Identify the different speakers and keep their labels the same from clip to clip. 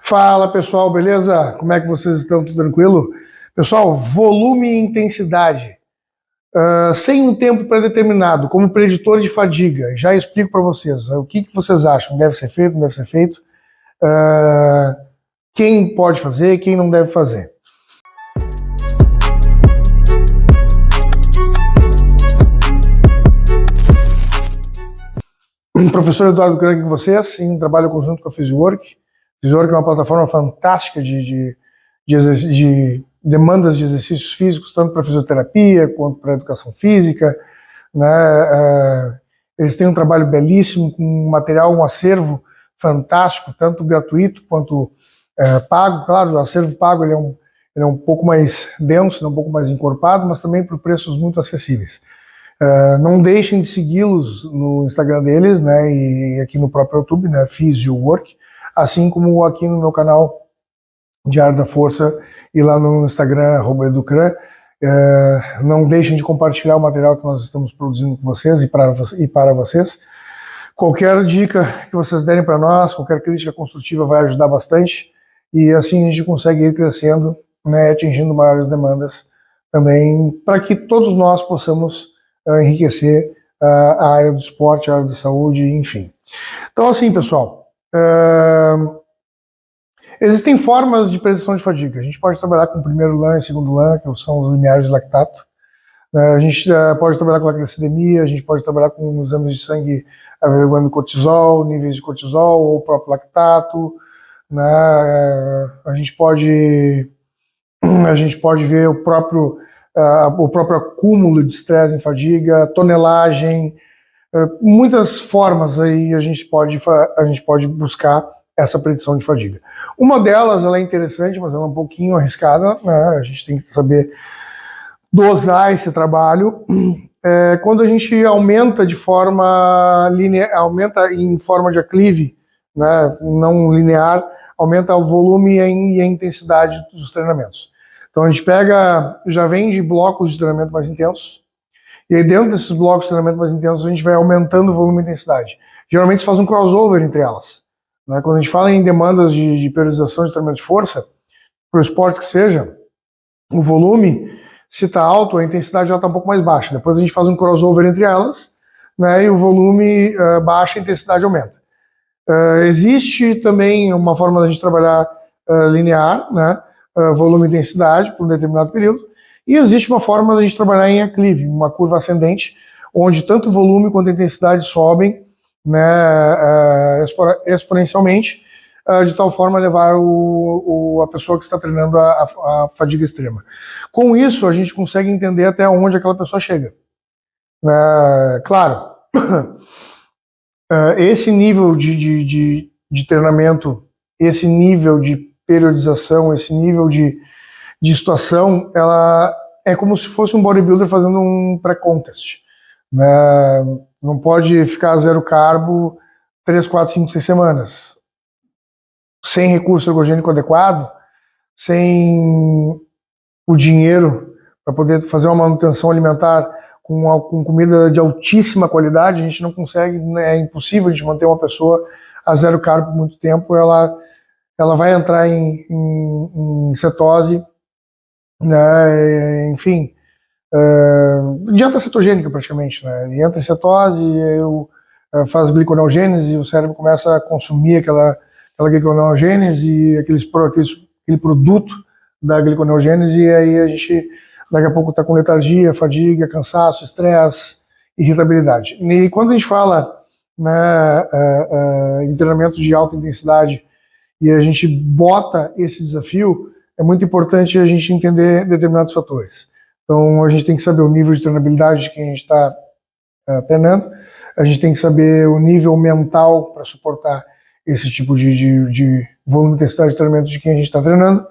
Speaker 1: Fala pessoal, beleza? Como é que vocês estão? Tudo tranquilo? Pessoal, volume e intensidade. Sem um tempo pré-determinado, como preditor de fadiga, já explico para vocês o que vocês acham. Deve ser feito, não deve ser feito? Quem pode fazer, quem não deve fazer. Professor Eduardo Crank com vocês, em trabalho conjunto com a PhysioWork. PhysioWork é uma plataforma fantástica de demandas de exercícios físicos, tanto para fisioterapia quanto para educação física, né? Eles têm um trabalho belíssimo, com um material, um acervo fantástico, tanto gratuito quanto pago. Claro, o acervo pago ele é um pouco mais denso, um pouco mais encorpado, mas também por preços muito acessíveis. Não deixem de segui-los no Instagram deles, né, e aqui no próprio YouTube, né, PhysioWork, assim como aqui no meu canal Diário da Força e lá no Instagram, @educran. Não deixem de compartilhar o material que nós estamos produzindo com vocês e para vocês. Qualquer dica que vocês derem para nós, qualquer crítica construtiva vai ajudar bastante, e assim a gente consegue ir crescendo, né, atingindo maiores demandas também, para que todos nós possamos enriquecer a área do esporte, a área da saúde, enfim. Então, assim, pessoal, existem formas de predição de fadiga. A gente pode trabalhar com o primeiro LAN e segundo LAN, que são os limiares de lactato. A gente pode trabalhar com a glicemia, a gente pode trabalhar com exames de sangue averiguando cortisol, níveis de cortisol ou o próprio lactato, né? A gente pode ver o próprio acúmulo de estresse em fadiga, tonelagem, muitas formas aí a gente pode buscar essa predição de fadiga. Uma delas ela é interessante, mas ela é um pouquinho arriscada, né? A gente tem que saber dosar esse trabalho. Quando a gente aumenta de forma linear, aumenta em forma de aclive, né, não linear, aumenta o volume e a intensidade dos treinamentos. Então a gente já vem de blocos de treinamento mais intensos, e aí dentro desses blocos de treinamento mais intensos a gente vai aumentando o volume e intensidade. Geralmente se faz um crossover entre elas, né? Quando a gente fala em demandas de periodização de treinamento de força, para o esporte que seja, o volume, se está alto, a intensidade já está um pouco mais baixa. Depois a gente faz um crossover entre elas, né, e o volume baixa, a intensidade aumenta. Existe também uma forma da gente trabalhar linear, né, volume e intensidade por um determinado período, e existe uma forma da gente trabalhar em aclive, uma curva ascendente, onde tanto o volume quanto a intensidade sobem, né, exponencialmente, de tal forma a levar a pessoa que está treinando a fadiga extrema. Com isso, a gente consegue entender até onde aquela pessoa chega. Claro, esse nível de treinamento, esse nível de periodização, esse nível de situação, ela é como se fosse um bodybuilder fazendo um pré-contest. Não pode ficar zero carbo 3, 4, 5, 6 semanas. Sem recurso ergogênico adequado, sem o dinheiro para poder fazer uma manutenção alimentar com comida de altíssima qualidade, a gente não consegue, né, é impossível a gente manter uma pessoa a zero carbo por muito tempo. Ela vai entrar em cetose, né, enfim, dieta cetogênica praticamente, né, entra em cetose, faz gliconeogênese, o cérebro começa a consumir aquela gliconeogênese, aquele produto da gliconeogênese, e aí a gente daqui a pouco está com letargia, fadiga, cansaço, estresse, irritabilidade. E quando a gente fala, né, em treinamento de alta intensidade e a gente bota esse desafio, é muito importante a gente entender determinados fatores. Então a gente tem que saber o nível de treinabilidade de quem a gente está treinando, a gente tem que saber o nível mental para suportar esse tipo de volume e intensidade de treinamento de quem a gente está treinando,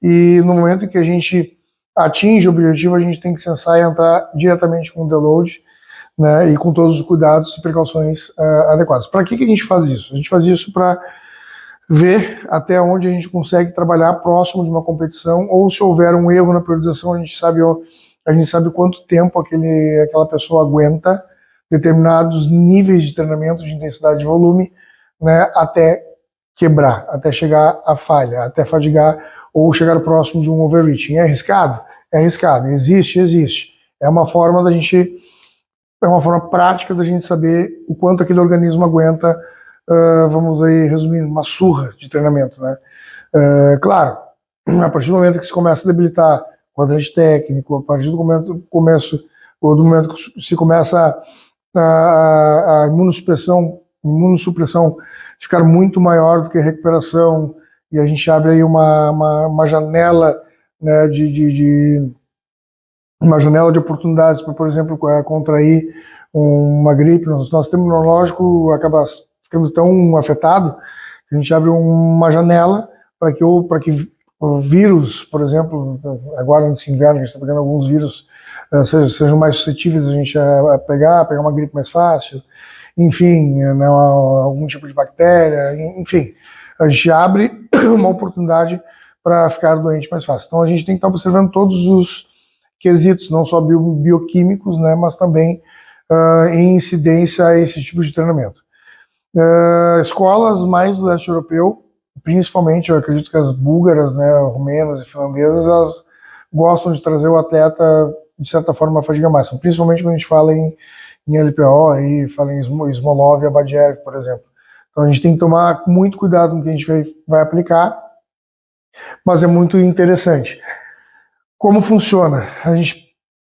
Speaker 1: e no momento em que a gente atinge o objetivo, a gente tem que sensar e entrar diretamente com o deload, né, e com todos os cuidados e precauções adequadas. Para que a gente faz isso? A gente faz isso para ver até onde a gente consegue trabalhar próximo de uma competição, ou se houver um erro na periodização, a gente sabe quanto tempo aquela pessoa aguenta determinados níveis de treinamento de intensidade e volume, né, até quebrar, até chegar à falha, até fadigar ou chegar próximo de um overreaching. É arriscado? É arriscado. Existe? Existe. É uma forma da gente, é uma forma prática da gente saber o quanto aquele organismo aguenta, vamos aí resumir, uma surra de treinamento, né? Claro, a partir do momento que se começa a debilitar o quadrante técnico, a partir do momento que se começa a imunossupressão ficar muito maior do que a recuperação, e a gente abre aí uma janela, né, uma janela de oportunidades para, por exemplo, contrair uma gripe. Nosso sistema imunológico acaba ficando tão afetado que a gente abre uma janela para que o vírus, por exemplo, agora nesse inverno, a gente está pegando alguns vírus, sejam mais suscetíveis a gente a pegar uma gripe mais fácil, enfim, né, algum tipo de bactéria, enfim, a gente abre uma oportunidade para ficar doente mais fácil. Então a gente tem que estar observando todos os quesitos, não só bioquímicos, né, mas também em incidência a esse tipo de treinamento. Escolas mais do leste europeu, principalmente, eu acredito que as búlgaras, né, rumenas e finlandesas, elas gostam de trazer o atleta, de certa forma, a fadiga máxima, principalmente quando a gente fala em LPO, aí fala em Smolov e Abadiev, por exemplo. Então a gente tem que tomar muito cuidado com o que a gente vai aplicar, mas é muito interessante. Como funciona? A gente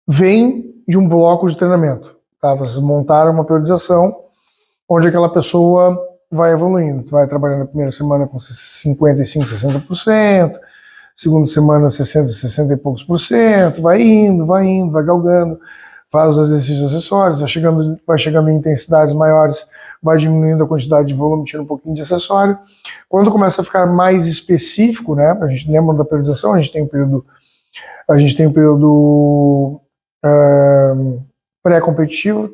Speaker 1: vem de um bloco de treinamento, tá? Vocês montaram uma periodização onde aquela pessoa vai evoluindo. Vai trabalhando na primeira semana com 55%, 60%, segunda semana 60, 60 e poucos por cento, vai indo, vai galgando, faz os exercícios acessórios, vai chegando em intensidades maiores, vai diminuindo a quantidade de volume, tira um pouquinho de acessório. Quando começa a ficar mais específico, né, a gente lembra da periodização, a gente tem um período pré-competitivo,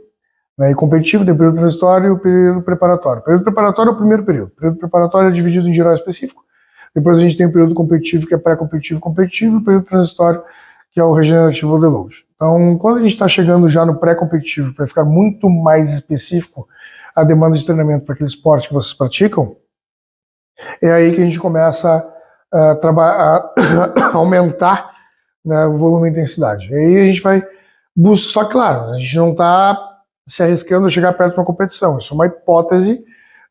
Speaker 1: né, e competitivo, tem o período transitório e o período preparatório. O período preparatório é o primeiro período. O período preparatório é dividido em geral específico. Depois a gente tem o período competitivo, que é pré-competitivo, competitivo, e o período transitório, que é o regenerativo ou deload. Então, quando a gente está chegando já no pré-competitivo, para ficar muito mais específico a demanda de treinamento para aquele esporte que vocês praticam, é aí que a gente começa a aumentar, né, o volume e intensidade. E aí a gente vai buscar, só que claro, a gente não está se arriscando a chegar perto de uma competição. Isso é uma hipótese,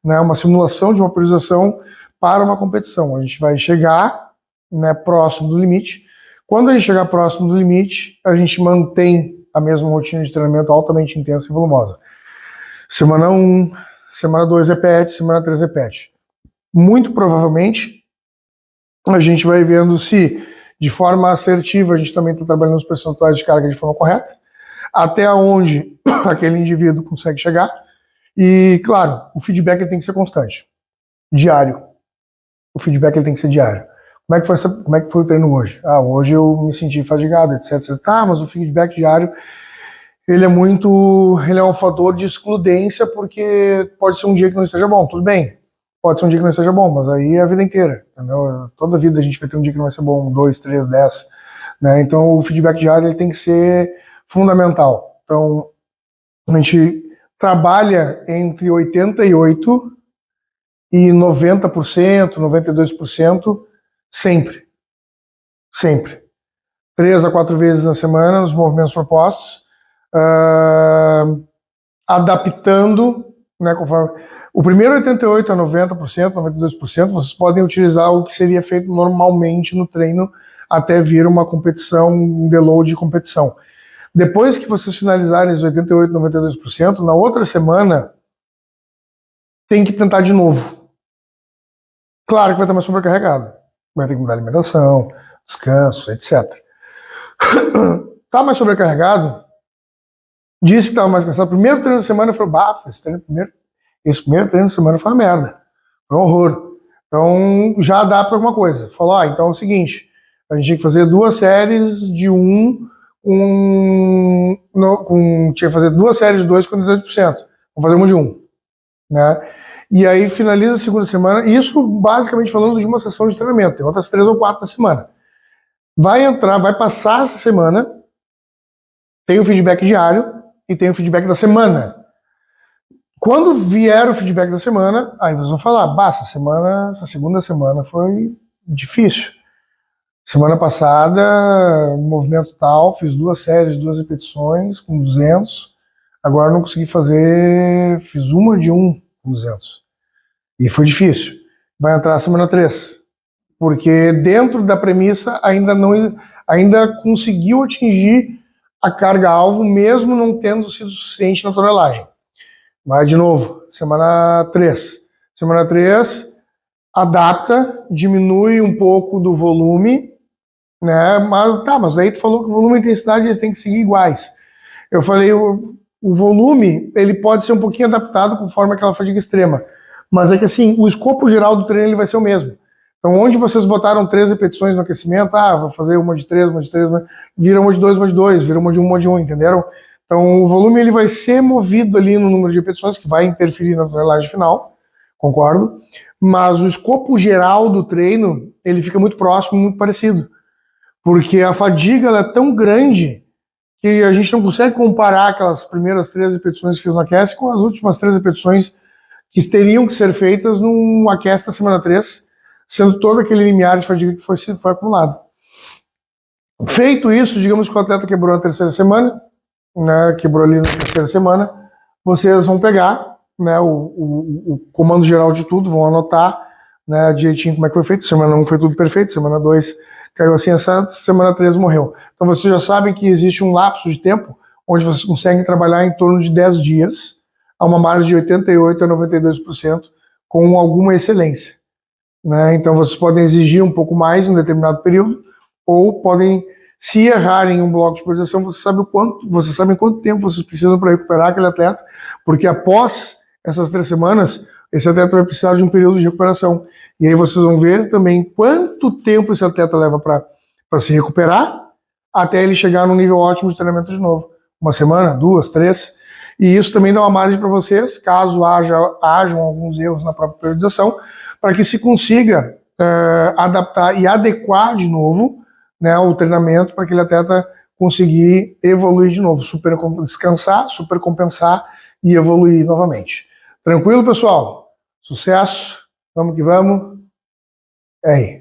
Speaker 1: né, uma simulação de uma periodização para uma competição. A gente vai chegar, né, próximo do limite. Quando a gente chegar próximo do limite, a gente mantém a mesma rotina de treinamento altamente intensa e volumosa. Semana 1, semana 2 repete, semana 3 repete. Muito provavelmente, a gente vai vendo se, de forma assertiva, a gente também está trabalhando os percentuais de carga de forma correta, até onde aquele indivíduo consegue chegar. E, claro, o feedback ele tem que ser constante, diário. O feedback ele tem que ser diário. Como é que foi o treino hoje? Hoje eu me senti fadigado, etc. Mas o feedback diário, ele é um fator de excludência, porque pode ser um dia que não esteja bom, tudo bem. Pode ser um dia que não esteja bom, mas aí é a vida inteira, entendeu? Toda vida a gente vai ter um dia que não vai ser bom, 2, 3, 10, né? Então o feedback diário ele tem que ser fundamental. Então a gente trabalha entre 88% e 90%, 92% sempre. Sempre. 3 a 4 vezes na semana nos movimentos propostos, adaptando, né, conforme. O primeiro 88% a 90%, 92%, vocês podem utilizar o que seria feito normalmente no treino até vir uma competição, um deload de competição. Depois que vocês finalizarem esses 88%, 92%, na outra semana tem que tentar de novo. Claro que vai estar mais sobrecarregado. Vai ter que mudar a alimentação, descanso, etc. Tá mais sobrecarregado? Disse que estava mais cansado. Primeiro treino da semana eu falei, esse primeiro treino da semana foi uma merda. Foi um horror. Então já adapta alguma coisa. Falou, então é o seguinte, a gente tinha que fazer 2 séries de tinha que fazer 2 séries de 2 com 18%. Vamos fazer uma de 1. Né? E aí finaliza a segunda semana, isso basicamente falando de uma sessão de treinamento, tem outras 3 ou 4 na semana. Vai passar essa semana, tem o feedback diário e tem o feedback da semana. Quando vier o feedback da semana, aí vocês vão falar, essa segunda semana foi difícil. Semana passada, movimento tal, fiz 2 séries, 2 repetições com 200. Agora não consegui fazer, fiz uma de 1 com 200. E foi difícil. Vai entrar a semana 3. Porque dentro da premissa ainda conseguiu atingir a carga-alvo, mesmo não tendo sido suficiente na tonelagem. Vai de novo, semana 3. Semana 3, adapta, diminui um pouco do volume, né? Mas aí tu falou que o volume e a intensidade eles têm que seguir iguais. Eu falei, o volume, ele pode ser um pouquinho adaptado conforme aquela fadiga extrema. Mas é que assim, o escopo geral do treino ele vai ser o mesmo. Então, onde vocês botaram 3 repetições no aquecimento, vou fazer uma de 3, vira uma de 2, uma de 2, vira uma de 1, entenderam? Então, o volume ele vai ser movido ali no número de repetições, que vai interferir na tonelagem final, concordo? Mas o escopo geral do treino, ele fica muito próximo, muito parecido. Porque a fadiga ela é tão grande que a gente não consegue comparar aquelas primeiras 3 repetições que fiz no aquece com as últimas 3 repetições que teriam que ser feitas no aquece da semana 3, sendo todo aquele limiar de fadiga que foi acumulado. Feito isso, digamos que o atleta quebrou na 3ª semana, né, quebrou ali na 3ª semana, vocês vão pegar, né, o comando geral de tudo, vão anotar, né, direitinho como é que foi feito. Semana 1 foi tudo perfeito, semana 2 caiu assim, essa semana 3 morreu. Então vocês já sabem que existe um lapso de tempo onde vocês conseguem trabalhar em torno de 10 dias, a uma margem de 88% a 92%, com alguma excelência. Né? Então vocês podem exigir um pouco mais em um determinado período, ou podem, se errarem um bloco de periodização, vocês sabem quanto tempo vocês precisam para recuperar aquele atleta, porque após essas 3 semanas, esse atleta vai precisar de um período de recuperação. E aí vocês vão ver também quanto tempo esse atleta leva para se recuperar, até ele chegar no nível ótimo de treinamento de novo. 1 semana, 2, 3. E isso também dá uma margem para vocês, caso hajam alguns erros na própria periodização, para que se consiga adaptar e adequar de novo, né, o treinamento para aquele atleta conseguir evoluir de novo, descansar, supercompensar e evoluir novamente. Tranquilo, pessoal? Sucesso, vamos que vamos. É aí.